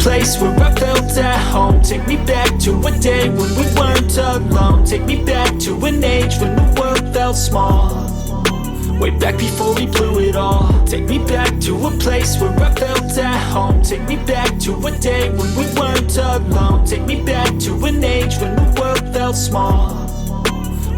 place where I felt at home. Take me back to a day when we weren't alone. Take me back to an age when the world felt small, way back before we blew it all. Take me back to a place where I felt at home. Take me back to a day when we weren't alone. Take me back to an age when the world felt small,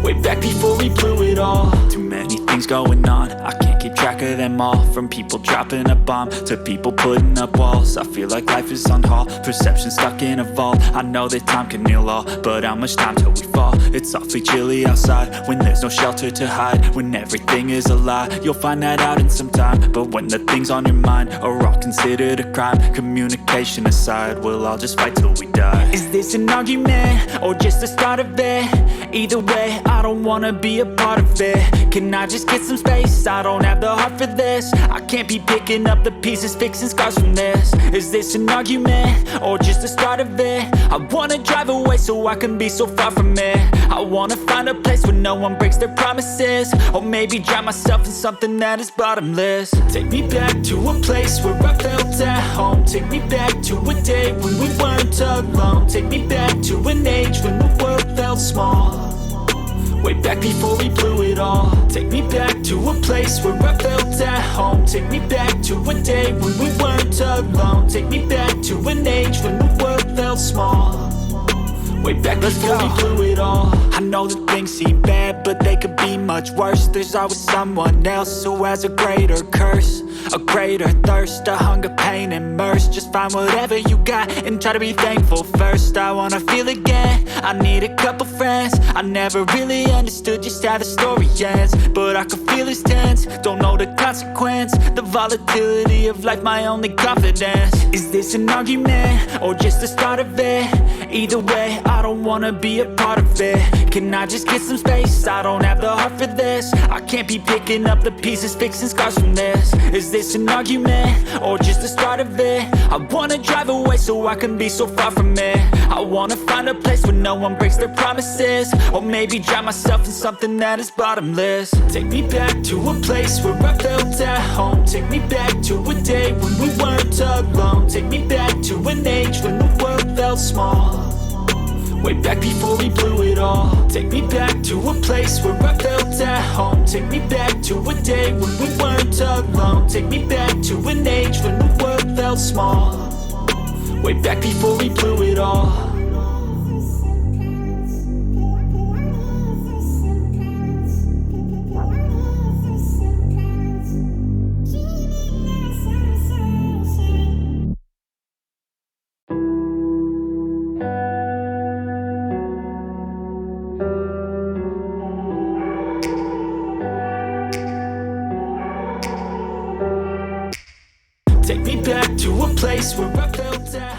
way back before we blew it all. Too many things going on, I can't keep track of them all. From people dropping a bomb to people putting up walls. I feel like life is on hold, perception stuck in a vault. I know that time can heal all, but how much time till we fall? It's awfully chilly outside when there's no shelter to hide. When everything is a lie, you'll find that out in some time. But when the things on your mind are all considered a crime, communication aside, we'll all just fight till we die. Is this an argument or just the start of it? Either way, I don't wanna be a part of it. Can I just get some space? I don't have the heart for this. I can't be picking up the pieces, fixing scars from this. Is this an argument or just the start of it? I wanna drive away so I can be so far from it. I wanna find a place where no one breaks their promises, or maybe drown myself in something that is bottomless. Take me back to a place where I felt at home. Take me back to a day when we weren't alone. Take me back to an age when the world felt small, way back before we blew it all. Take me back to a place where I felt at home. Take me back to a day when we weren't alone. Take me back to an age when the world felt small, way back before we blew it all. I know that things seem bad, but they could be much worse. There's always someone else who has a greater curse, a greater thirst, a hunger, pain, and mercy. Just find whatever you got and try to be thankful first. I wanna feel again, I need a couple friends. I never really understood just how the story ends, but I can feel it's tense, don't know the consequence. The volatility of life, my only confidence. Is this an argument or just the start of it? Either way, I don't wanna be a part of it. Can I just get some space? I don't have the heart for this. I can't be picking up the pieces, fixing scars from this. Is this an argument or just the start of it? I wanna drive away so I can be so far from it. I wanna find a place where no one breaks their promises, or maybe drown myself in something that is bottomless. Take me back to a place where I felt at home. Take me back to a day when we weren't alone. Take me back to an age when the world felt small, way back before we blew it all. Take me back to a place where I felt at home. Take me back to a day when we weren't alone. Take me back to an age when the world felt small, way back before we blew it all. Take me back to a place where I felt at